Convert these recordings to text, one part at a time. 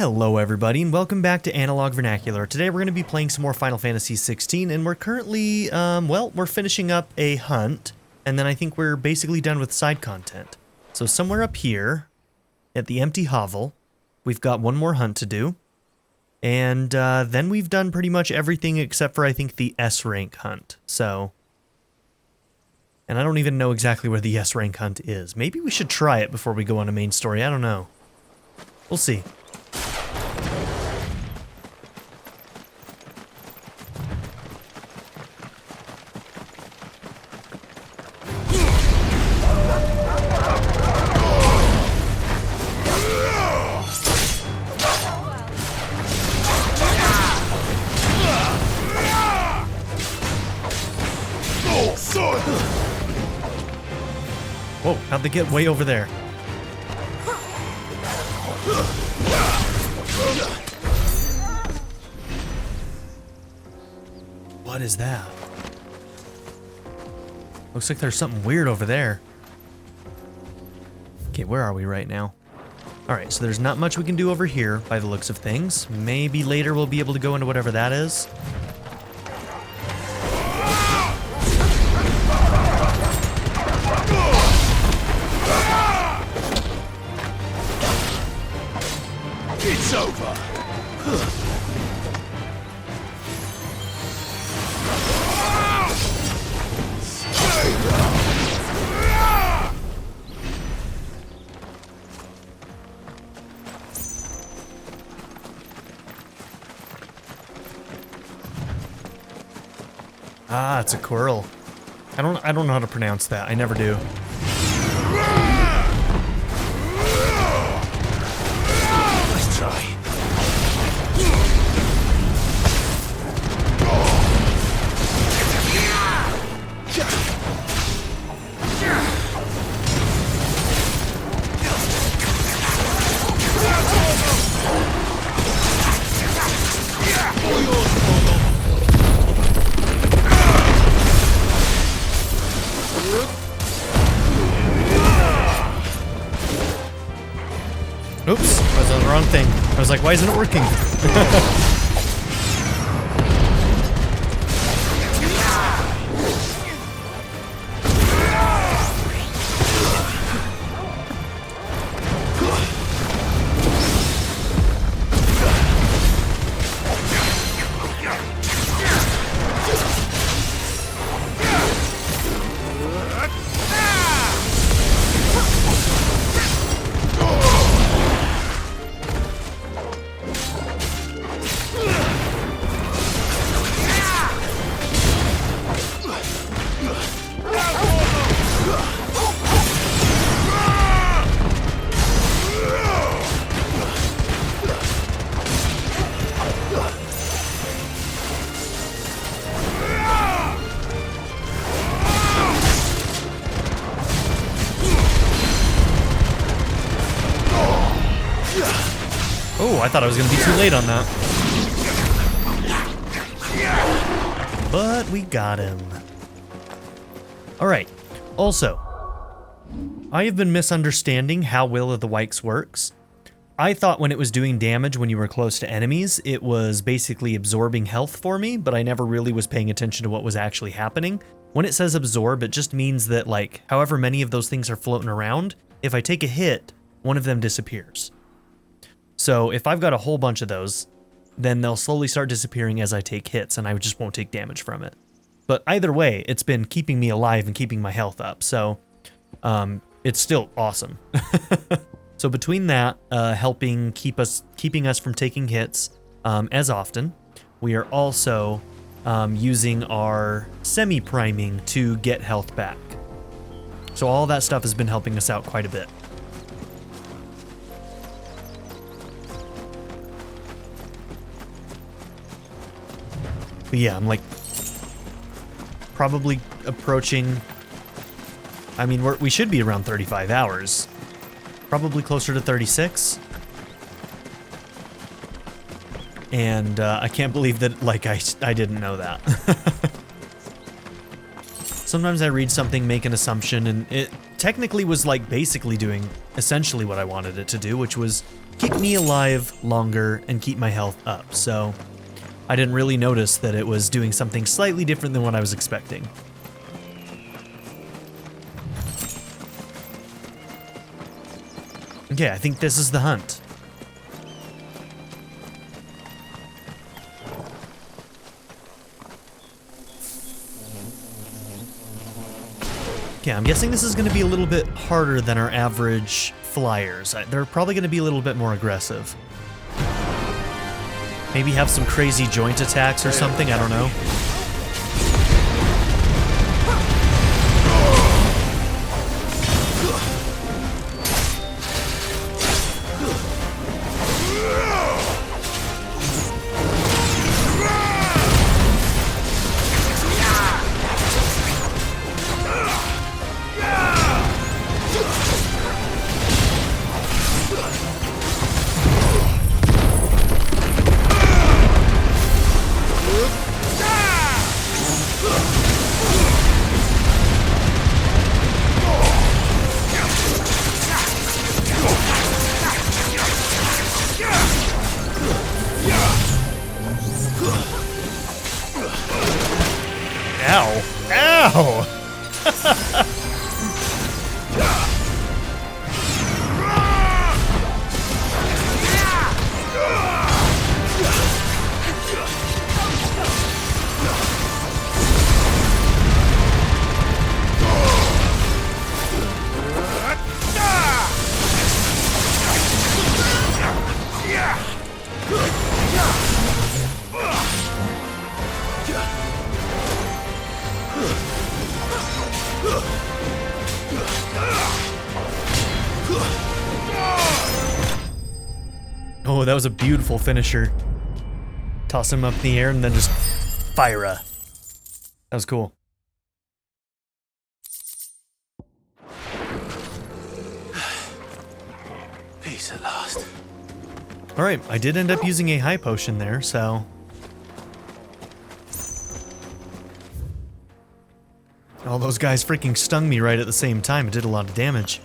Hello everybody and welcome back to Analog Vernacular. Today we're going to be playing some more Final Fantasy XVI and we're currently, we're finishing up a hunt and then I think we're basically done with side content. So somewhere up here at the empty hovel, we've got one more hunt to do and then we've done pretty much everything except for I think the S rank hunt. So, and I don't even know exactly where the S rank hunt is. Maybe we should try it before we go on a main story. I don't know. We'll see. Whoa, how'd they get way over there? What is that? Looks like there's something weird over there. Okay, where are we right now? Alright, so there's not much we can do over here by the looks of things. Maybe later we'll be able to go into whatever that is. It's over. Ah, it's a Quirrell. I don't know how to pronounce that. I never do. Let's try. Oops, I was on the wrong thing. I was like, why isn't it working? Oh, I thought I was going to be too late on that. But we got him. Alright, also, I have been misunderstanding how Will of the Wikes works. I thought when it was doing damage when you were close to enemies, it was basically absorbing health for me, but I never really was paying attention to what was actually happening. When it says absorb, it just means that, like, however many of those things are floating around, if I take a hit, one of them disappears. So if I've got a whole bunch of those, then they'll slowly start disappearing as I take hits and I just won't take damage from it. But either way, it's been keeping me alive and keeping my health up, so it's still awesome. So between that, keeping us from taking hits as often, we are also using our semi-priming to get health back. So all that stuff has been helping us out quite a bit. But yeah, I'm like probably approaching, I mean, we should be around 35 hours. Probably closer to 36. And I can't believe that, like, I didn't know that. Sometimes I read something, make an assumption, and technically was like basically doing essentially what I wanted it to do, which was keep me alive longer and keep my health up. So I didn't really notice that it was doing something slightly different than what I was expecting. Okay, I think this is the hunt. Okay, I'm guessing this is going to be a little bit harder than our average flyers. They're probably going to be a little bit more aggressive. Maybe have some crazy joint attacks or something, I don't know. Ow! Ow! Oh, that was a beautiful finisher. Toss him up in the air and then just fire a. That was cool. Peace at last. Alright, I did end up using a high potion there, so... all those guys freaking stung me right at the same time. It did a lot of damage.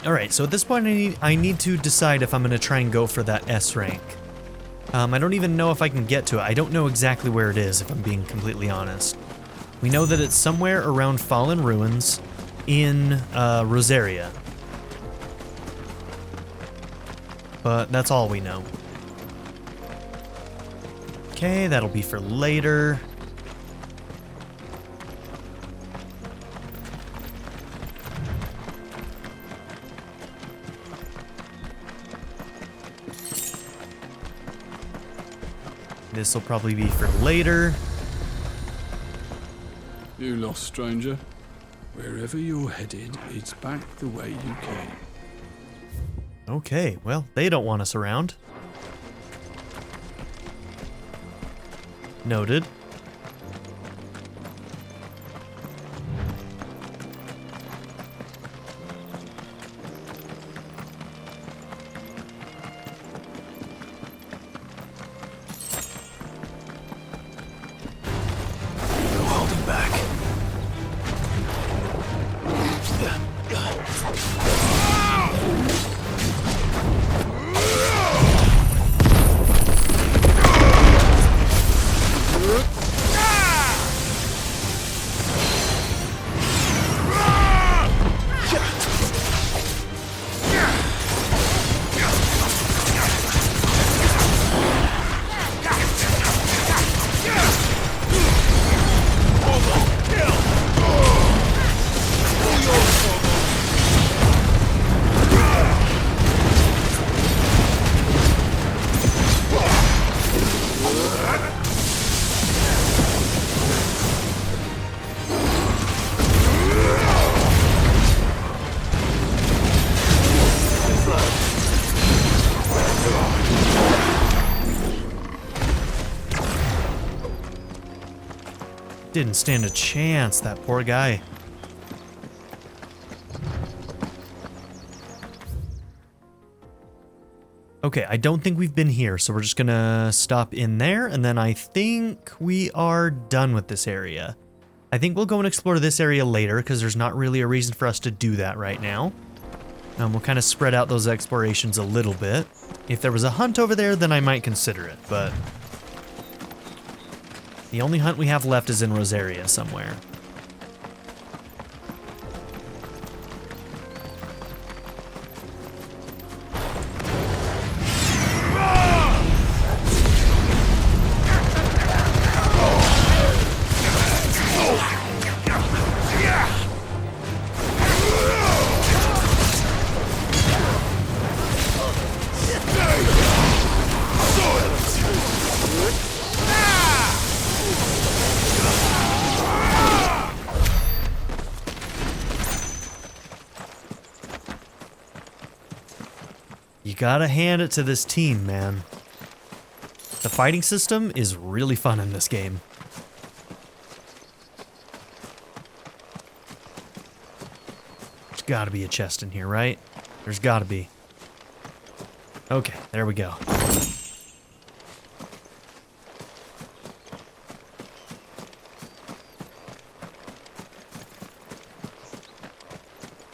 Alright, so at this point I need to decide if I'm going to try and go for that S rank. I don't even know if I can get to it. I don't know exactly where it is, if I'm being completely honest. We know that it's somewhere around Fallen Ruins in Rosaria. But that's all we know. Okay, that'll be for later. This will probably be for later. You lost, stranger. Wherever you're headed, it's back the way you came. Okay, well, they don't want us around. Noted. Didn't stand a chance, that poor guy. Okay, I don't think we've been here, so we're just gonna stop in there, and then I think we are done with this area. I think we'll go and explore this area later, because there's not really a reason for us to do that right now. We'll kind of spread out those explorations a little bit. If there was a hunt over there, then I might consider it, but the only hunt we have left is in Rosaria somewhere. You gotta hand it to this team, man. The fighting system is really fun in this game. There's gotta be a chest in here, right? There's gotta be. Okay, there we go.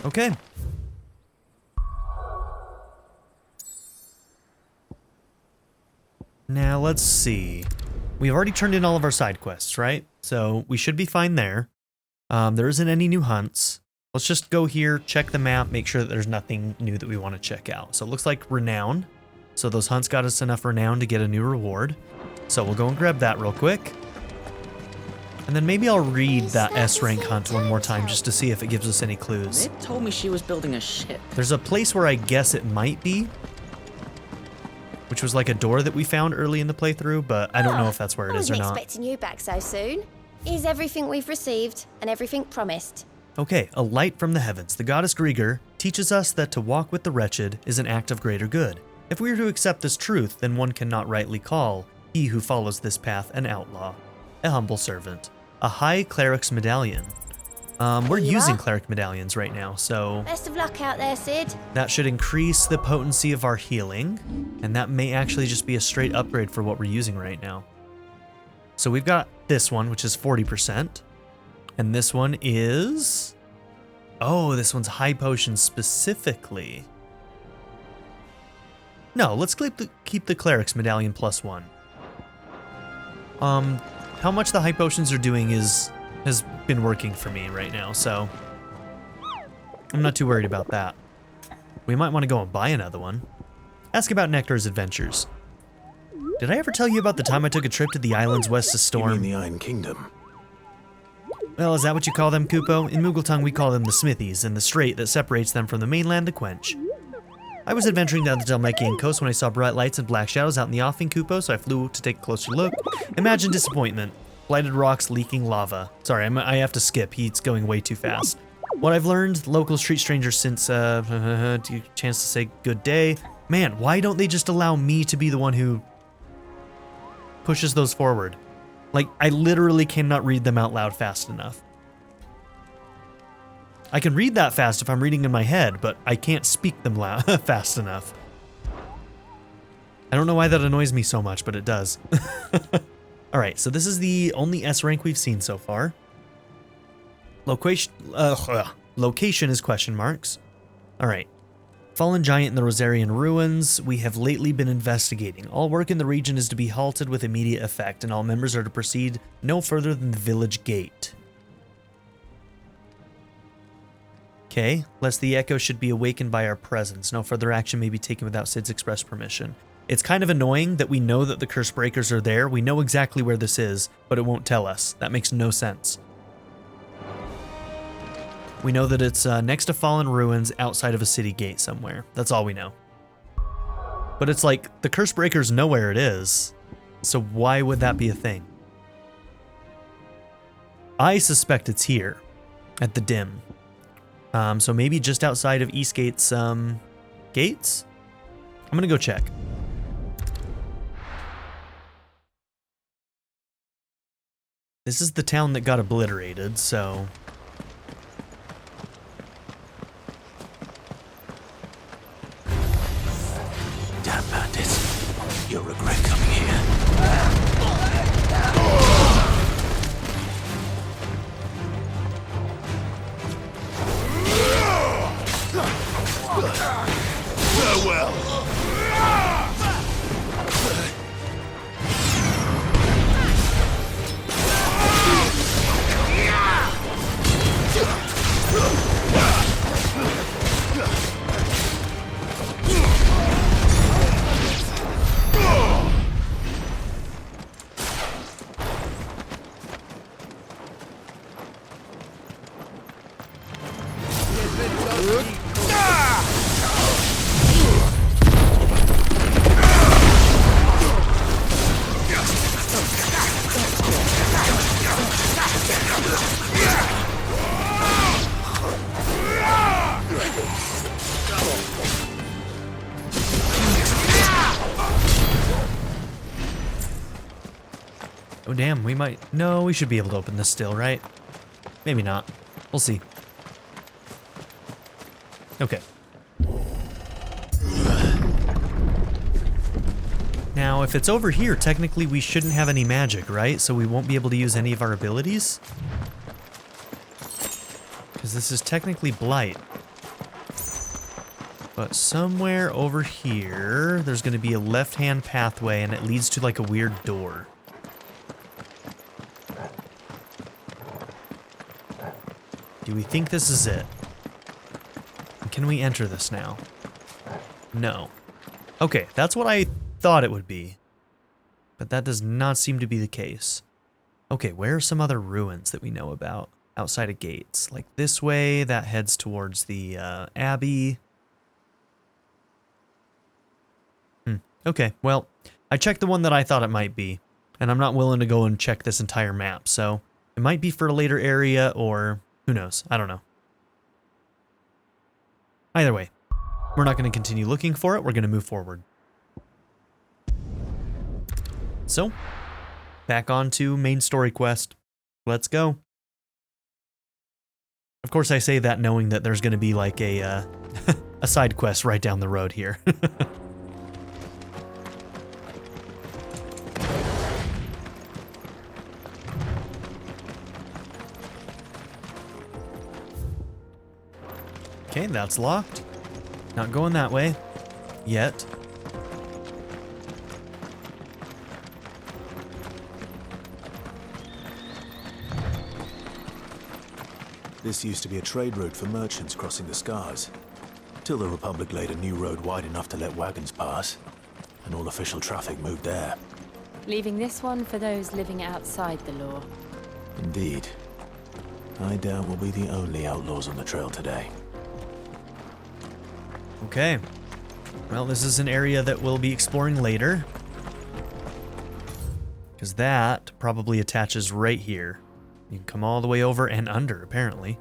Okay. Now, let's see. We've already turned in all of our side quests, right? So we should be fine there. There isn't any new hunts. Let's just go here, check the map, make sure that there's nothing new that we want to check out. So it looks like renown. So those hunts got us enough renown to get a new reward. So we'll go and grab that real quick. And then maybe I'll read that S-rank hunt one more time just to see if it gives us any clues. It told me she was building a ship. There's a place where I guess it might be, which was like a door that we found early in the playthrough, but I don't know if that's where it is or I not. wasn't expecting you back so soon. Is everything we've received and everything promised? Okay, a light from the heavens. The goddess Grieger teaches us that to walk with the wretched is an act of greater good. If we are to accept this truth, then one cannot rightly call he who follows this path an outlaw, a humble servant, a high cleric's medallion. We're Here you using are. cleric medallions right now, so Best of luck out there, Sid. that should increase the potency of our healing, and that may actually just be a straight upgrade for what we're using right now. So we've got this one, which is 40%, and this one is... Oh, this one's high potion specifically. No, let's keep the cleric's medallion +1. How much the high potions are doing has been working for me right now, so I'm not too worried about that. We might want to go and buy another one. Ask about Nectar's adventures. Did I ever tell you about the time I took a trip to the islands west of You Storm? mean the Iron Kingdom? Well, is that what you call them, Kupo? In Moogle tongue, we call them the Smithies, and the strait that separates them from the mainland, the Quench. I was adventuring down the Dalmekian coast when I saw bright lights and black shadows out in the offing, Kupo, so I flew to take a closer look. Imagine disappointment. Blighted rocks, leaking lava. Sorry, I have to skip. He's going way too fast. What I've learned, local street strangers since, chance to say good day. Man, why don't they just allow me to be the one who pushes those forward? Like, I literally cannot read them out loud fast enough. I can read that fast if I'm reading in my head, but I can't speak them loud fast enough. I don't know why that annoys me so much, but it does. Alright, so this is the only S rank we've seen so far. Location is question marks. Alright. Fallen giant in the Rosarian ruins. We have lately been investigating. All work in the region is to be halted with immediate effect, and all members are to proceed no further than the village gate. Okay, lest the echo should be awakened by our presence. No further action may be taken without Sid's express permission. It's kind of annoying that we know that the curse breakers are there. We know exactly where this is, but it won't tell us. That makes no sense. We know that it's next to fallen ruins outside of a city gate somewhere. That's all we know. But it's like, the curse breakers know where it is, so why would that be a thing? I suspect it's here, at the dim. So maybe just outside of Eastgate's gates? I'm gonna go check. This is the town that got obliterated, so... Damn bandits. You'll regret coming here. Farewell. Oh damn, we might... No, we should be able to open this still, right? Maybe not. We'll see. Okay. Now, if it's over here, technically we shouldn't have any magic, right? So we won't be able to use any of our abilities? Because this is technically Blight. But somewhere over here, there's going to be a left-hand pathway, and it leads to like a weird door. Do we think this is it? Can we enter this now? No. Okay, that's what I thought it would be. But that does not seem to be the case. Okay, where are some other ruins that we know about outside of gates? Like this way, that heads towards the Abbey. Okay, well, I checked the one that I thought it might be, and I'm not willing to go and check this entire map, so it might be for a later area, or who knows? I don't know. Either way, we're not going to continue looking for it, we're going to move forward. So, back on to main story quest. Let's go. Of course, I say that knowing that there's going to be like a a side quest right down the road here. Okay, that's locked. Not going that way. Yet. This used to be a trade route for merchants crossing the Scars, till the Republic laid a new road wide enough to let wagons pass, and all official traffic moved there. Leaving this one for those living outside the law. Indeed. I doubt we'll be the only outlaws on the trail today. Okay. Well, this is an area that we'll be exploring later. Because that probably attaches right here. You can come all the way over and under, apparently.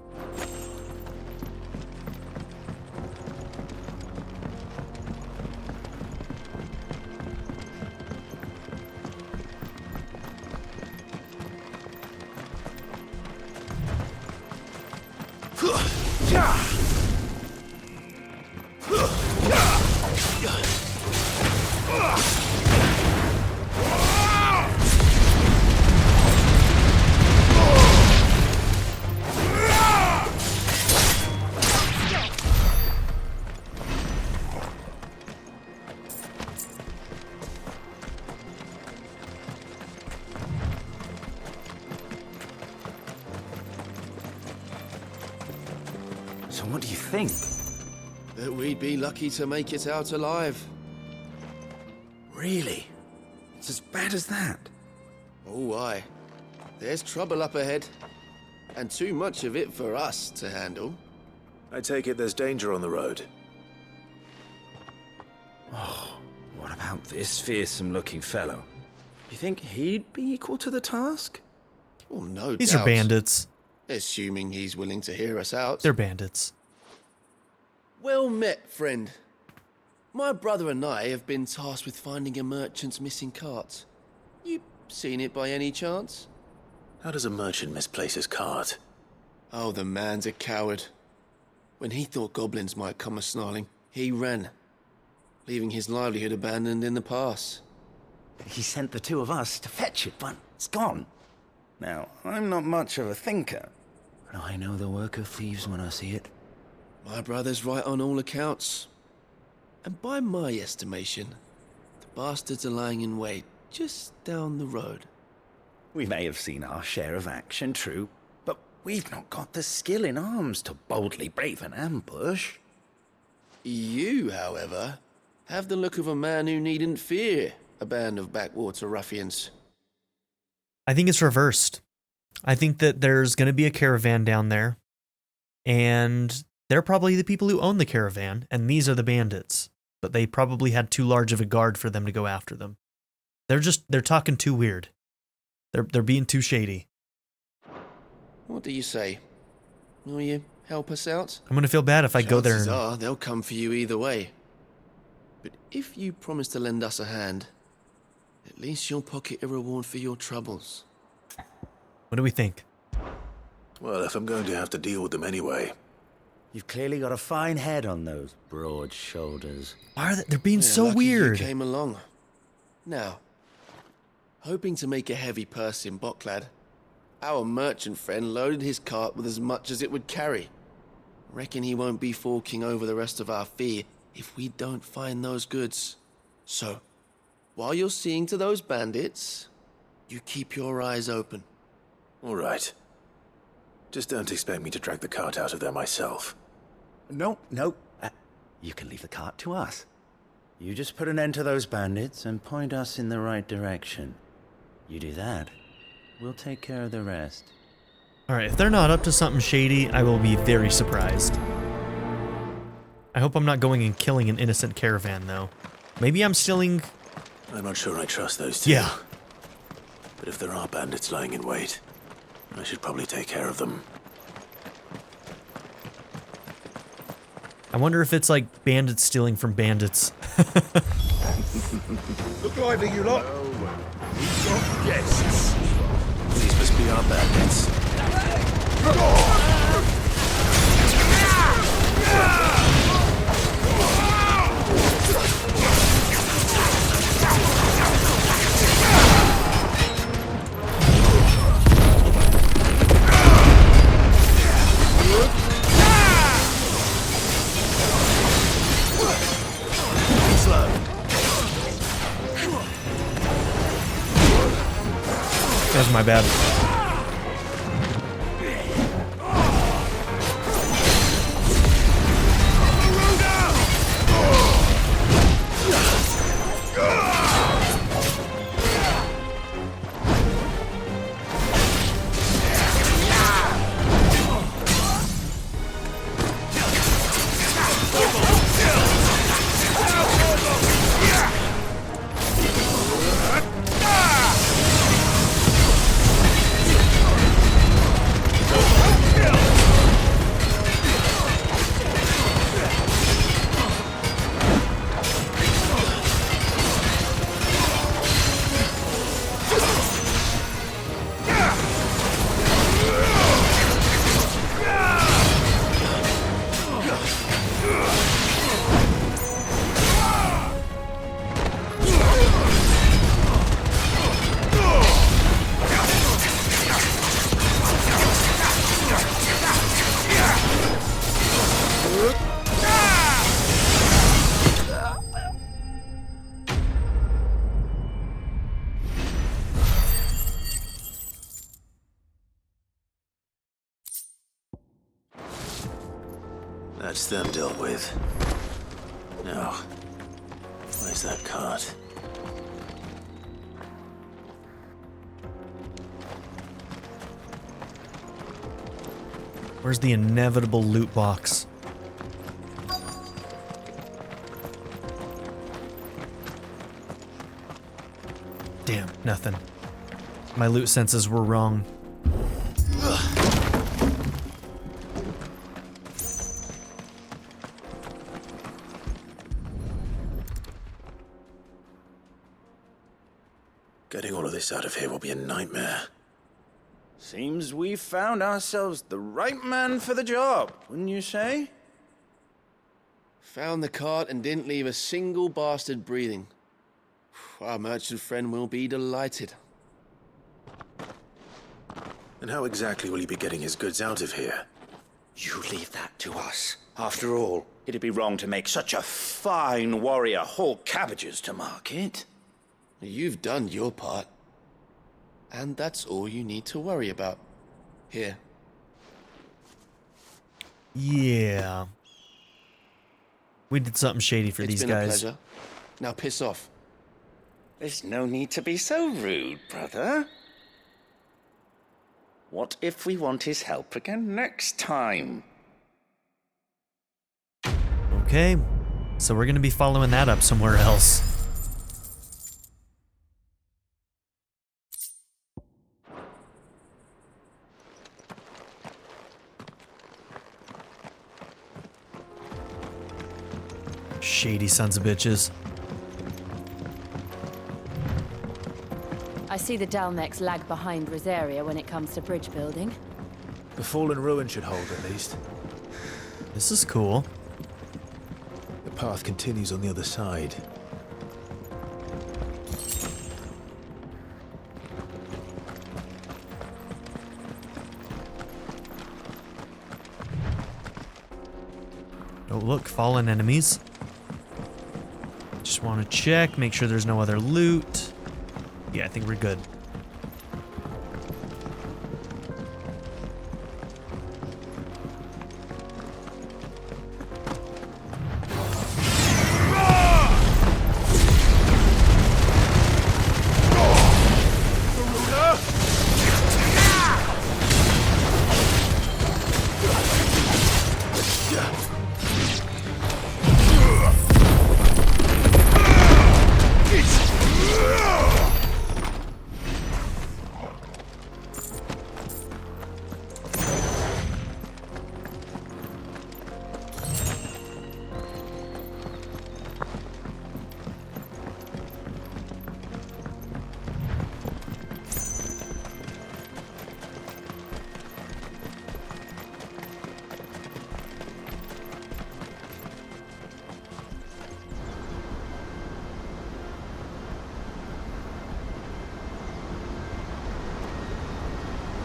So what do you think? That we'd be lucky to make it out alive. Really? It's as bad as that? Oh, aye. There's trouble up ahead. And too much of it for us to handle. I take it there's danger on the road. Oh, what about this fearsome-looking fellow? You think he'd be equal to the task? Oh, no These doubt. are bandits. Assuming he's willing to hear us out. They're bandits. Well met, friend. My brother and I have been tasked with finding a merchant's missing cart. You seen it by any chance? How does a merchant misplace his cart? Oh, the man's a coward. When he thought goblins might come a-snarling, he ran, leaving his livelihood abandoned in the pass. He sent the two of us to fetch it, but it's gone. Now, I'm not much of a thinker, but I know the work of thieves when I see it. My brother's right on all accounts. And by my estimation, the bastards are lying in wait just down the road. We may have seen our share of action, true, but we've not got the skill in arms to boldly brave an ambush. You, however, have the look of a man who needn't fear a band of backwater ruffians. I think it's reversed. I think that there's going to be a caravan down there, and they're probably the people who own the caravan, and these are the bandits. But they probably had too large of a guard for them to go after them. They're talking too weird. They're being too shady. What do you say? Will you help us out? I'm going to feel bad if I go there. Chances are they'll come for you either way. But if you promise to lend us a hand, at least you'll pocket a reward for your troubles. What do we think? Well, if I'm going to have to deal with them anyway. You've clearly got a fine head on those broad shoulders. Why are they're being Yeah, so lucky weird? You came along. Now, hoping to make a heavy purse in Boklad, our merchant friend loaded his cart with as much as it would carry. Reckon he won't be forking over the rest of our fee if we don't find those goods. So, while you're seeing to those bandits, you keep your eyes open. All right. Just don't expect me to drag the cart out of there myself. No. You can leave the cart to us. You just put an end to those bandits and point us in the right direction. You do that, we'll take care of the rest. Alright, if they're not up to something shady, I will be very surprised. I hope I'm not going and killing an innocent caravan, though. Maybe I'm stealing... I'm not sure I trust those two. Yeah. But if there are bandits lying in wait, I should probably take care of them. I wonder if it's like bandits stealing from bandits. Look lively, you lot. We've got guests. These must be our bandits. That was my bad. That's them dealt with. Now, where's that cart? Where's the inevitable loot box? Damn, nothing. My loot senses were wrong. Getting all of this out of here will be a nightmare. Seems we've found ourselves the right man for the job, wouldn't you say? Found the cart and didn't leave a single bastard breathing. Our merchant friend will be delighted. And how exactly will he be getting his goods out of here? You leave that to us. After all, it'd be wrong to make such a fine warrior haul cabbages to market. You've done your part. And that's all you need to worry about. Here. Yeah. We did something shady for these It's been a guys. pleasure. Now piss off. There's no need to be so rude, brother. What if we want his help again next time? Okay, so we're gonna be following that up somewhere else. Shady sons of bitches. I see the Dalmex lag behind Rosaria when it comes to bridge building. The fallen ruin should hold, at least. This is cool. The path continues on the other side. Oh, look, fallen enemies. Just want to check, make sure there's no other loot. Yeah, I think we're good.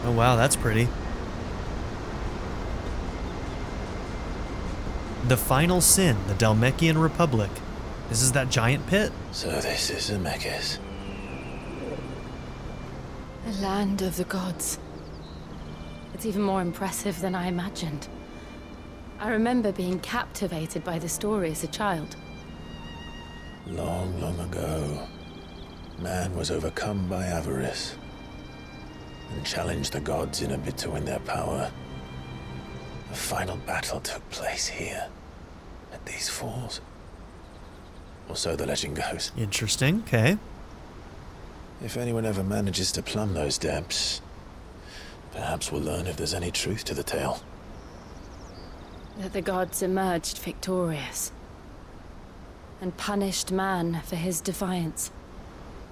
Oh wow, that's pretty. The Final Sin, the Dalmekian Republic. This is that giant pit? So this is Zemeckis. The land of the gods. It's even more impressive than I imagined. I remember being captivated by the story as a child. Long, long ago, man was overcome by avarice and challenged the gods in a bid to win their power. The final battle took place here, at these falls. Or so the legend goes. Interesting, okay. If anyone ever manages to plumb those depths, perhaps we'll learn if there's any truth to the tale. That the gods emerged victorious and punished man for his defiance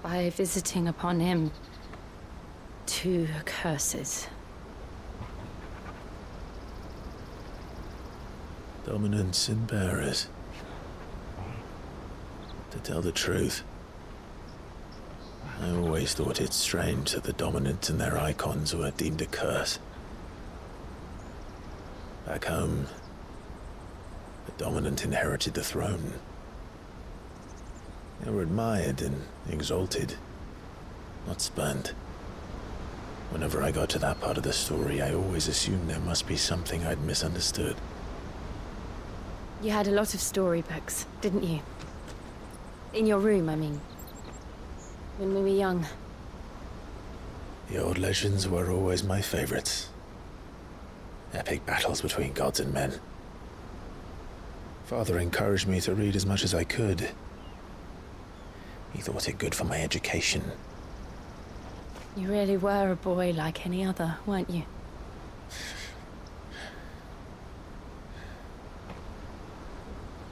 by visiting upon him 2 curses. Dominants and bearers. To tell the truth, I always thought it strange that the dominants and their icons were deemed a curse. Back home, the dominant inherited the throne. They were admired and exalted, not spurned. Whenever I got to that part of the story, I always assumed there must be something I'd misunderstood. You had a lot of storybooks, didn't you? In your room, I mean. When we were young. The old legends were always my favorites. Epic battles between gods and men. Father encouraged me to read as much as I could. He thought it good for my education. You really were a boy like any other, weren't you?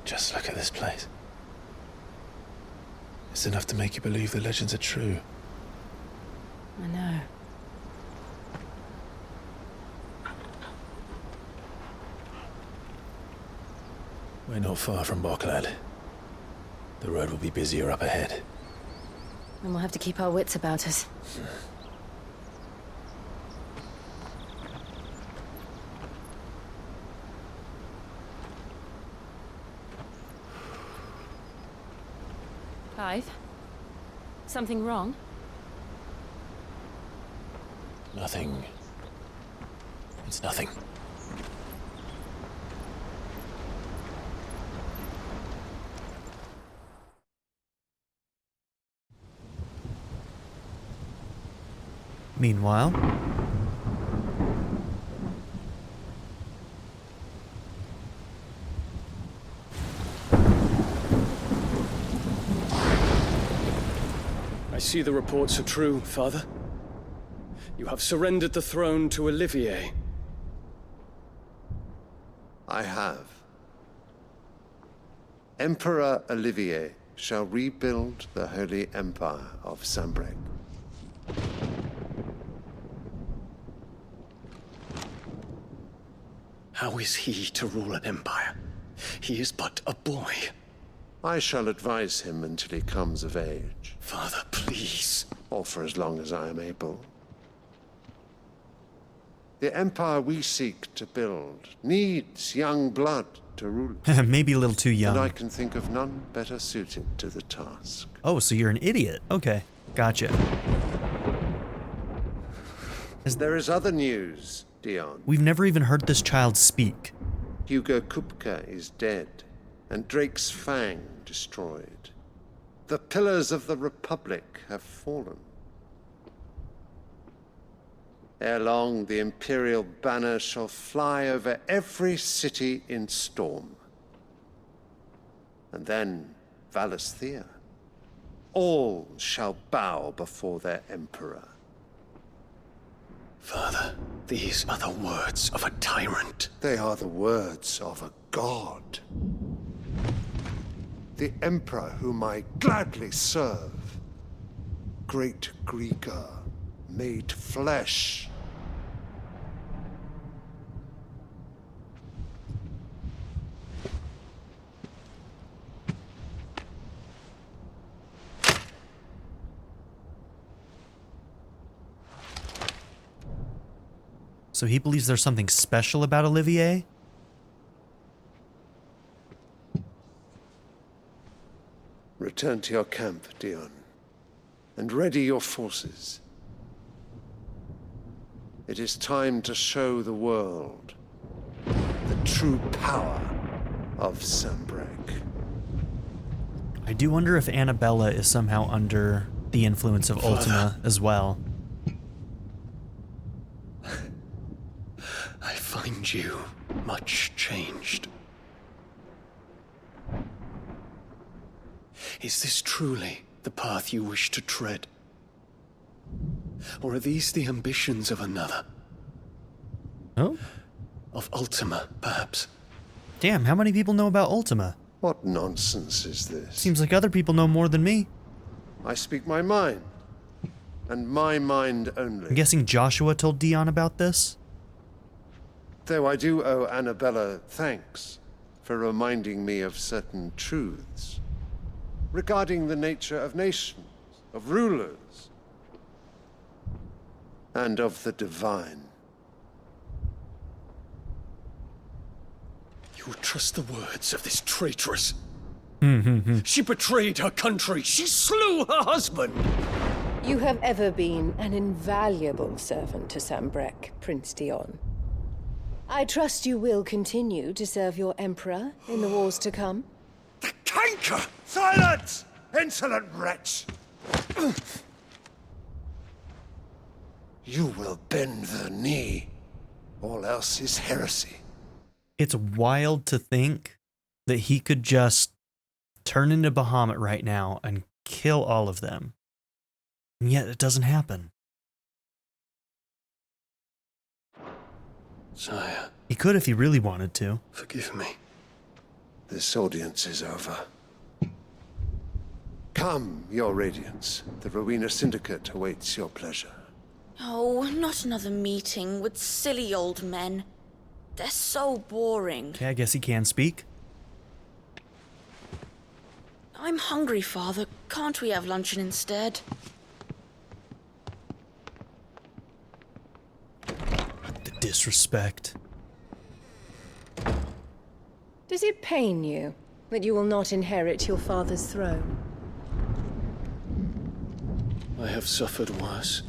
Just look at this place. It's enough to make you believe the legends are true. I know. We're not far from Boklad. The road will be busier up ahead. And we'll have to keep our wits about us. Clive? Something wrong? Nothing. It's nothing. Meanwhile, I see the reports are true, Father. You have surrendered the throne to Olivier. I have. Emperor Olivier shall rebuild the Holy Empire of Sanbreque. How is he to rule an empire? He is but a boy. I shall advise him until he comes of age. Father, please. Or for as long as I am able. The empire we seek to build needs young blood to rule it. maybe a little too young. And I can think of none better suited to the task. Oh, so you're an idiot. Okay, gotcha. There is other news, Dion. We've never even heard this child speak. Hugo Kupka is dead, and Drake's Fang destroyed. The pillars of the Republic have fallen. Ere long, the Imperial banner shall fly over every city in Storm. And then Valisthea. All shall bow before their Emperor. Father, these are the words of a tyrant. They are the words of a god. The Emperor whom I gladly serve. Great Greeker, made flesh. So he believes there's something special about Olivier? Return to your camp, Dion, and ready your forces. It is time to show the world the true power of Sanbreque. I do wonder if Annabella is somehow under the influence of Ultima as well. I find you much changed. Is this truly the path you wish to tread? Or are these the ambitions of another? Oh? Of Ultima, perhaps? Damn, how many people know about Ultima? What nonsense is this? Seems like other people know more than me. I speak my mind, and my mind only. I'm guessing Joshua told Dion about this? Though I do owe Annabella thanks for reminding me of certain truths regarding the nature of nations, of rulers, and of the divine. You would trust the words of this traitress? She betrayed her country. She slew her husband. You have ever been an invaluable servant to Sanbreque, Prince Dion. I trust you will continue to serve your Emperor in the wars to come. The canker! Silence! Insolent wretch! You will bend the knee. All else is heresy. It's wild to think that he could just turn into Bahamut right now and kill all of them. And yet it doesn't happen. Sire. He could if he really wanted to. Forgive me. This audience is over. Come, your radiance. The Rowena Syndicate awaits your pleasure. Oh, not another meeting with silly old men. They're so boring. Okay, I guess he can speak. I'm hungry, Father. Can't we have luncheon instead? The disrespect. Does it pain you that you will not inherit your father's throne? I have suffered worse.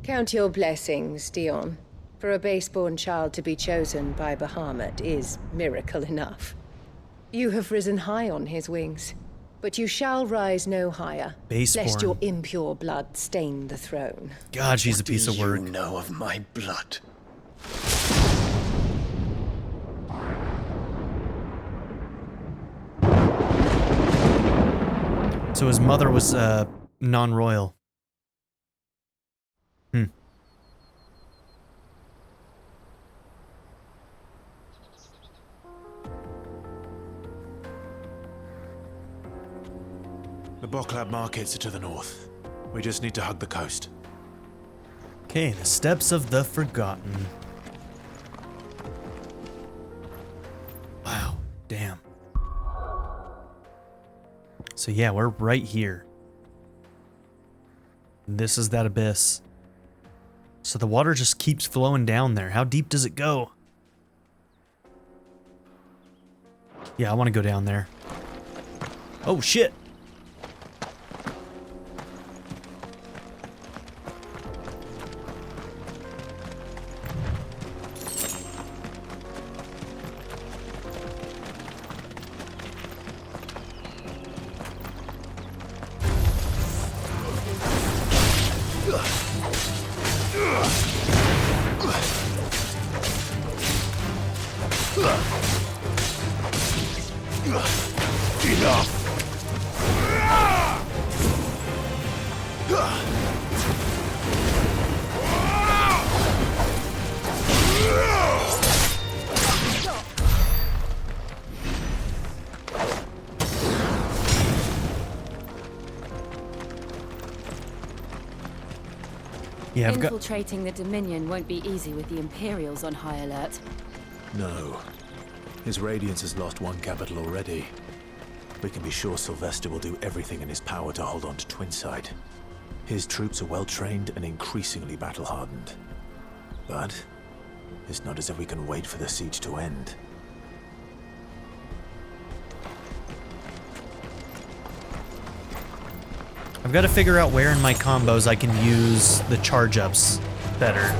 Count your blessings, Dion. For a base-born child to be chosen by Bahamut is miracle enough. You have risen high on his wings, but you shall rise no higher, Base-born. lest your impure blood stain the throne. God, she's a piece of work. What do you know of my blood? So his mother was non-royal. The Boklad markets are to the north. We just need to hug the coast. Okay, the Steps of the Forgotten. Wow, damn. So yeah, we're right here. This is that abyss. So the water just keeps flowing down there. How deep does it go? Yeah, I want to go down there. Oh shit! Yeah, Infiltrating the Dominion won't be easy with the Imperials on high alert. No. His Radiance has lost one capital already. We can be sure Sylvester will do everything in his power to hold on to Twinside. His troops are well trained and increasingly battle-hardened. But it's not as if we can wait for the siege to end. I've got to figure out where in my combos I can use the charge-ups better.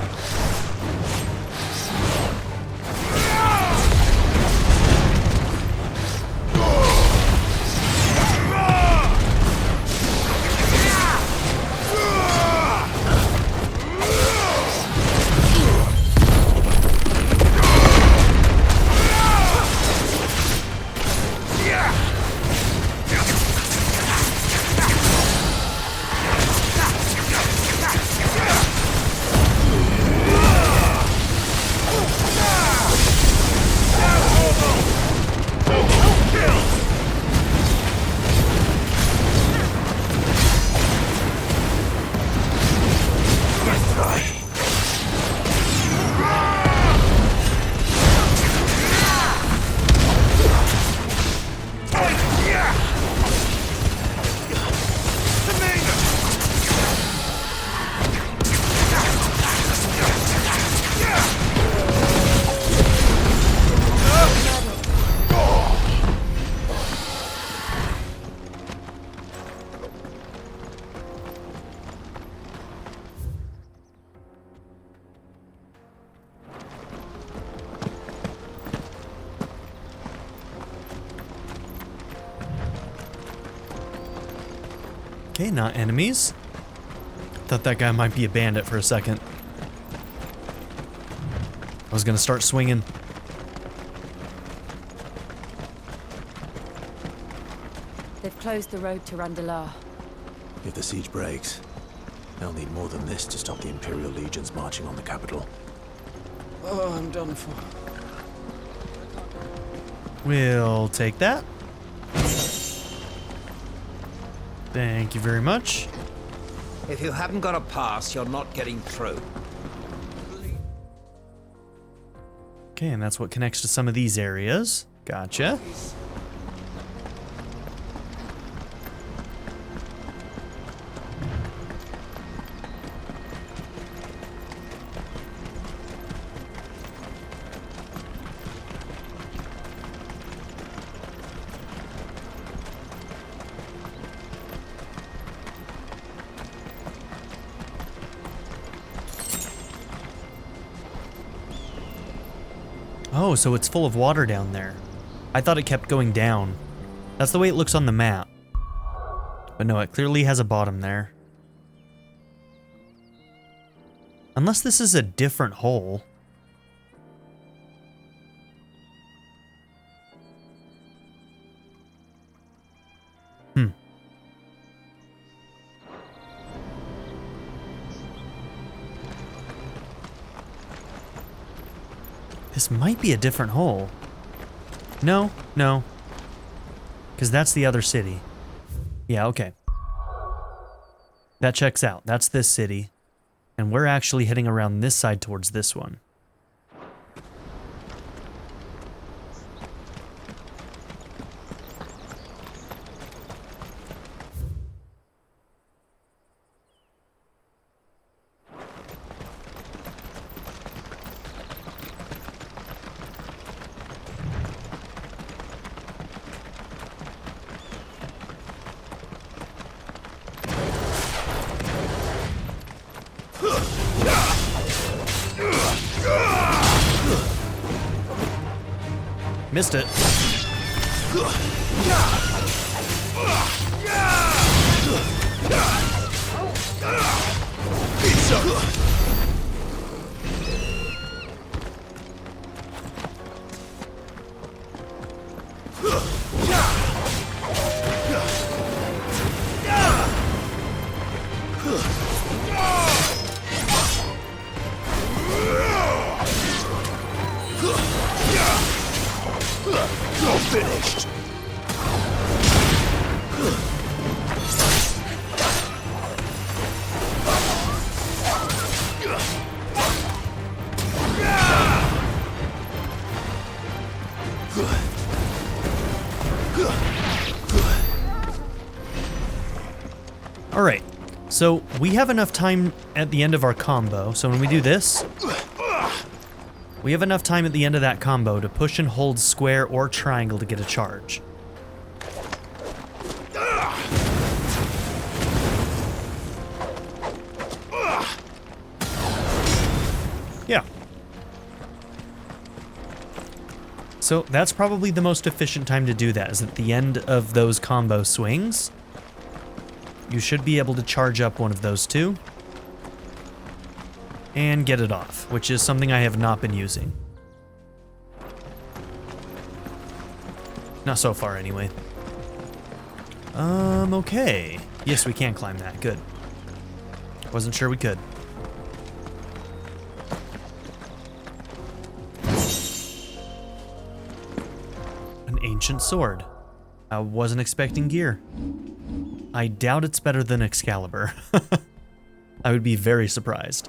Okay, not enemies. Thought that guy might be a bandit for a second. I was gonna start swinging. They've closed the road to Randalar. If the siege breaks, they'll need more than this to stop the Imperial legions marching on the capital. Oh, I'm done for. We'll take that. Thank you very much. If you haven't got a pass, you're not getting through. Okay, and that's what connects to some of these areas. Gotcha. Oh, so it's full of water down there. I thought it kept going down. That's the way it looks on the map. But no, it clearly has a bottom there. Unless this is a different hole. This might be a different hole. No, no. Because that's the other city. Yeah, okay. That checks out. That's this city. And we're actually heading around this side towards this one. Missed it. Finished. All right, so we have enough time at the end of our combo. So when we do this, we have enough time at the end of that combo to push and hold square or triangle to get a charge. Yeah. So that's probably the most efficient time to do that, is at the end of those combo swings. You should be able to charge up one of those two and get it off, which is something I have not been using. Not so far, anyway. Okay. Yes, we can climb that. Good. Wasn't sure we could. An ancient sword. I wasn't expecting gear. I doubt it's better than Excalibur. I would be very surprised.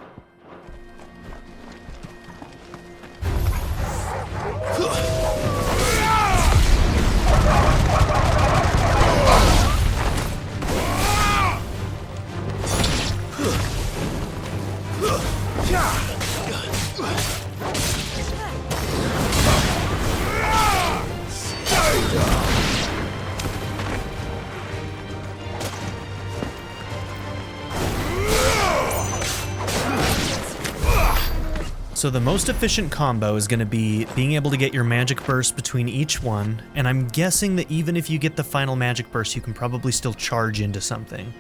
So the most efficient combo is going to be being able to get your magic burst between each one, and I'm guessing that even if you get the final magic burst, you can probably still charge into something.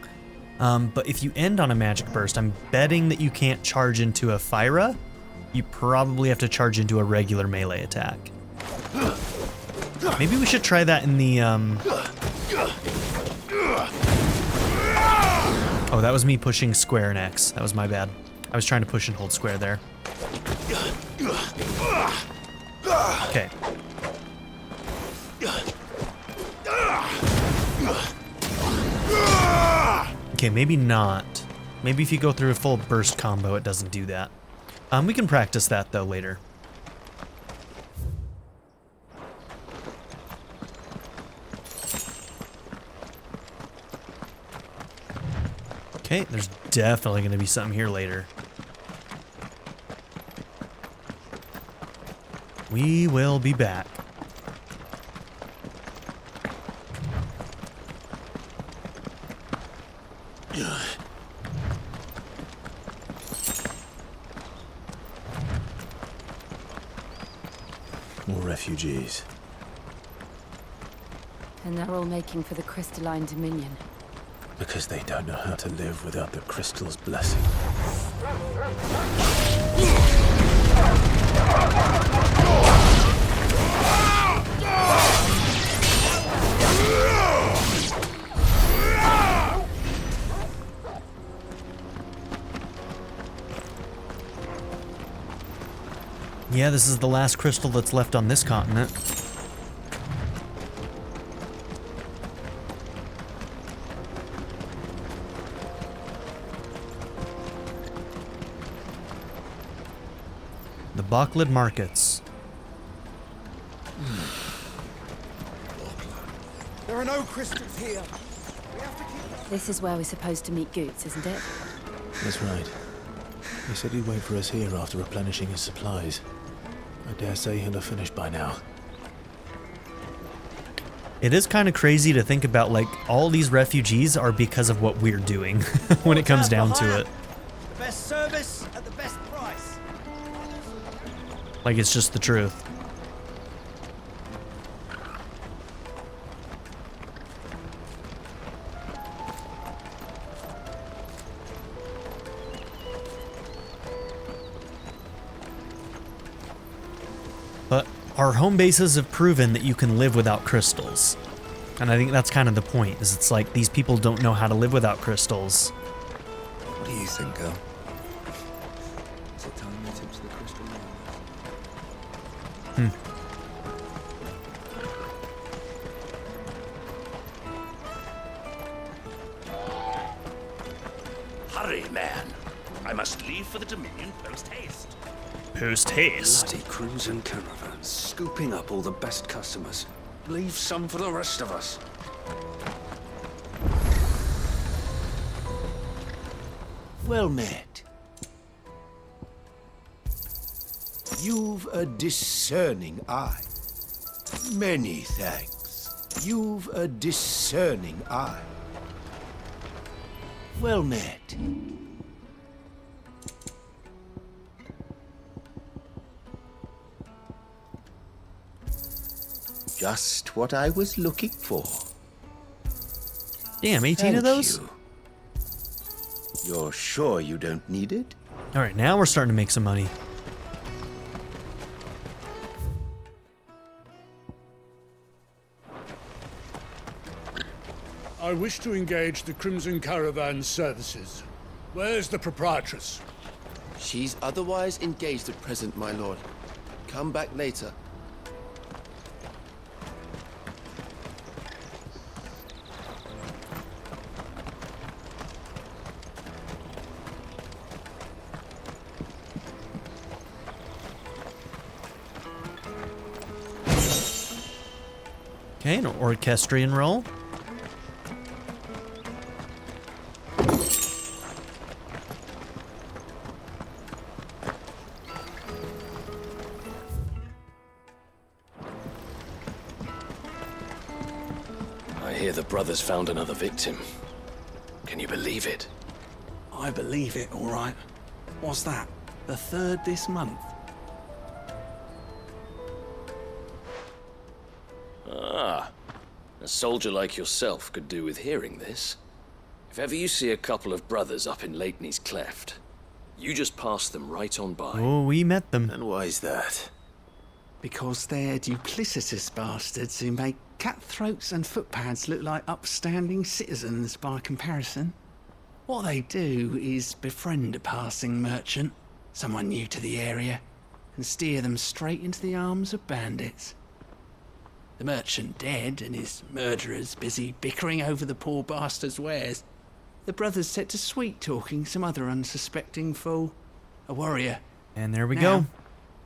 But if you end on a magic burst, I'm betting that you can't charge into a Phyra. You probably have to charge into a regular melee attack. Maybe we should try that in the, Oh, that was me pushing square and X. That was my bad. I was trying to push and hold square there. Okay. Okay, maybe not. Maybe if you go through a full burst combo, it doesn't do that. We can practice that, though, later. Okay, there's definitely going to be something here later. We will be back. More refugees. And they're all making for the crystalline dominion. Because they don't know how to live without the crystal's blessing. Yeah, this is the last crystal that's left on this continent. The Boklad markets. There are no crystals here. This is where we're supposed to meet Goots, isn't it? That's right. He said he'd wait for us here after replenishing his supplies. I dare say he'll have finished by now. It is kind of crazy to think about, like, all these refugees are because of what we're doing when it comes down to it. The best service at the best price. Like, it's just the truth. But our home bases have proven that you can live without crystals. And I think that's kind of the point, is it's like these people don't know how to live without crystals. What do you think, girl? Is it time we tips the crystal Hurry, man. I must leave for the Dominion post-haste. Post-haste? Bloody crimson caravans, scooping up all the best customers. Leave some for the rest of us. Well met. You've a discerning eye. Many thanks. You've a discerning eye. Well met. Just what I was looking for. Damn, 18 of those? You. You're sure you don't need it? All right, now we're starting to make some money. I wish to engage the Crimson Caravan services. Where's the proprietress? She's otherwise engaged at present, my lord. Come back later. Okay, an orchestrion roll. I hear the brothers found another victim. Can you believe it? I believe it, all right. What's that? The third this month? Ah, a soldier like yourself could do with hearing this. If ever you see a couple of brothers up in Leitney's Cleft, you just pass them right on by. Oh, we met them. And why's that? Because they're duplicitous bastards who make cutthroats and footpads look like upstanding citizens by comparison. What they do is befriend a passing merchant, someone new to the area, and steer them straight into the arms of bandits. The merchant dead and his murderers busy bickering over the poor bastard's wares. The brothers set to sweet-talking some other unsuspecting fool, a warrior. And there we Now, go.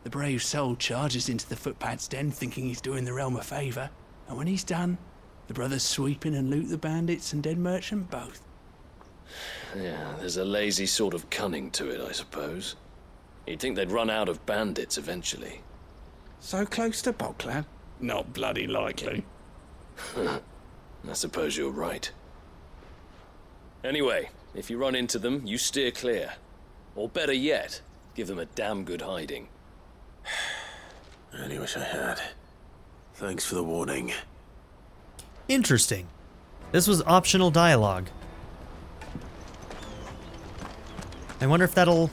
The brave soul charges into the footpad's den thinking he's doing the realm a favour, and when he's done, the brothers sweep in and loot the bandits and dead merchant both. Yeah, there's a lazy sort of cunning to it, I suppose. You'd think they'd run out of bandits eventually. So close to Boklad? Not bloody likely. I suppose you're right. Anyway, if you run into them, you steer clear. Or better yet, give them a damn good hiding. I only wish I had. Thanks for the warning. Interesting. This was optional dialogue. I wonder if that'll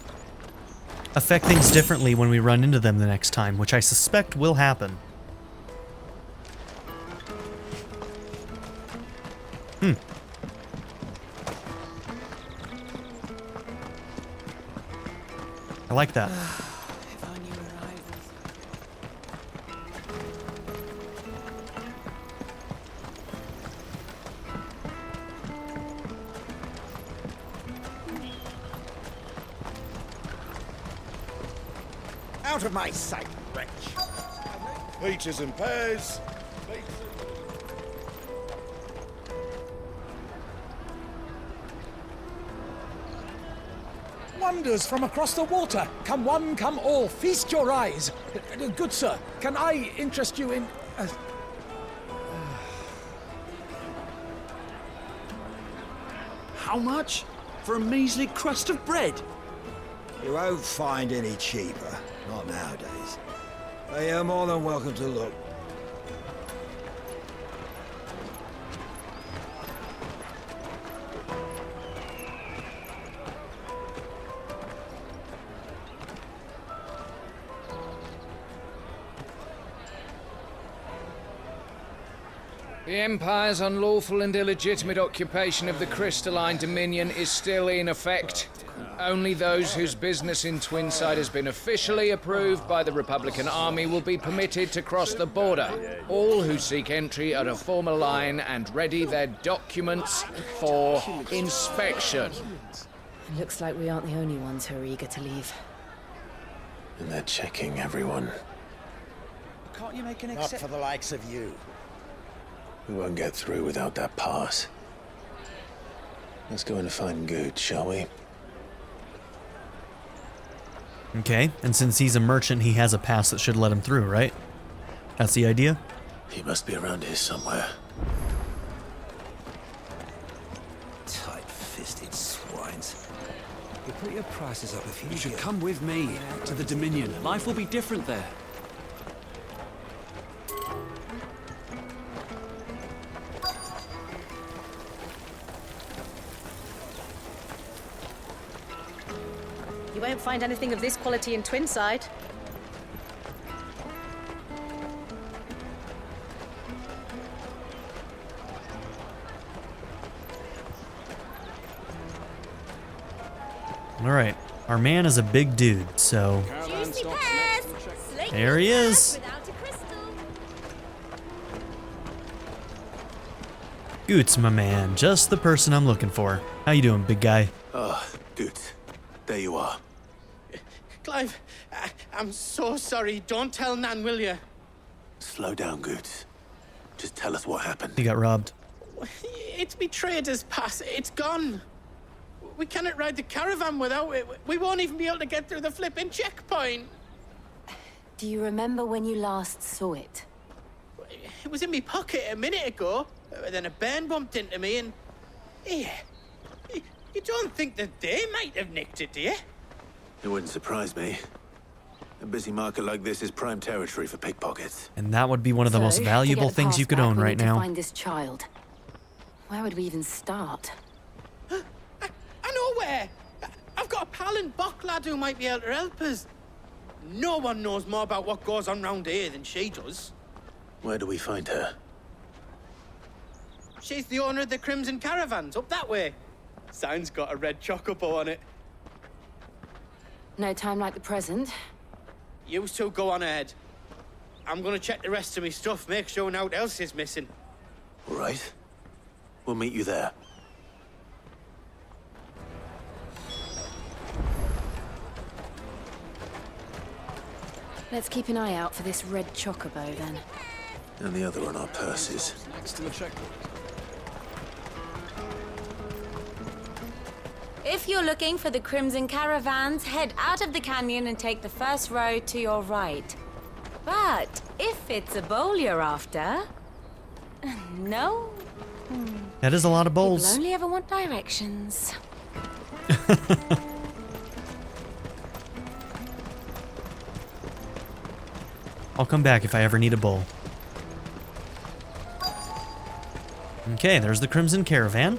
affect things differently when we run into them the next time, which I suspect will happen. I like that. Out of my sight, wretch. Peaches and pears. Wonders from across the water. Come one, come all. Feast your eyes. Good sir, can I interest you in... How much? For a measly crust of bread? You won't find any cheaper. Not nowadays. But you're more than welcome to look. The Empire's unlawful and illegitimate occupation of the Crystalline Dominion is still in effect. Only those whose business in Twinside has been officially approved by the Republican Army will be permitted to cross the border. All who seek entry are to form a line and ready their documents for inspection. It looks like we aren't the only ones who are eager to leave. And they're checking everyone. Can't you make an exception? Not for the likes of you. We won't get through without that pass. Let's go in and find Good, shall we? Okay, and since he's a merchant, he has a pass that should let him through, right? That's the idea? He must be around here somewhere. Tight-fisted swines. You put your prices up if You should come with me to the Dominion. Life will be different there. You won't find anything of this quality in Twinside. All right, our man is a big dude, so there he is. Goots, my man, just the person I'm looking for. How you doing, big guy? Oh, Good. There you are. Clive, I'm so sorry. Don't tell Nan, will you? Slow down, Good. Just tell us what happened. He got robbed. It's betrayed us pass. It's gone. We cannot ride the caravan without it. We won't even be able to get through the flipping checkpoint. Do you remember when you last saw it? It was in my pocket a minute ago. Then a bairn bumped into me and... Yeah. You don't think that they might have nicked it, do you? It wouldn't surprise me. A busy market like this is prime territory for pickpockets. And that would be one of the most valuable things you could own right now. To find this child. Where would we even start? I know where! I've got a pal in Boklad who might be able to help us. No one knows more about what goes on round here than she does. Where do we find her? She's the owner of the Crimson Caravans, up that way. Sign's got a red chocobo on it. No time like the present. You two go on ahead. I'm gonna check the rest of my stuff, make sure naught else is missing. All right. We'll meet you there. Let's keep an eye out for this red chocobo, then. And the other on our purses. Next to the checkpoint. if you're looking for the Crimson Caravans, head out of the canyon and take the first road to your right. But if it's a bowl you're after... No? That is a lot of You'll bowls. only ever want directions. I'll come back if I ever need a bowl. Okay, there's the Crimson Caravan.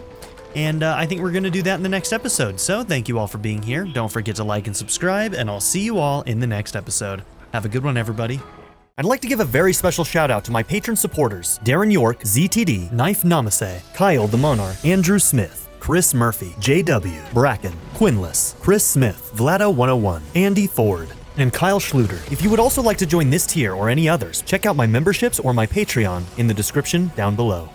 And I think we're going to do that in the next episode. So thank you all for being here. Don't forget to like and subscribe, and I'll see you all in the next episode. Have a good one, everybody. I'd like to give a very special shout out to my patron supporters, Darren York, ZTD, Knife Namaste, Kyle the Monarch, Andrew Smith, Chris Murphy, JW, Bracken, Quinless, Chris Smith, Vlado101, Andy Ford, and Kyle Schluter. If you would also like to join this tier or any others, check out my memberships or my Patreon in the description down below.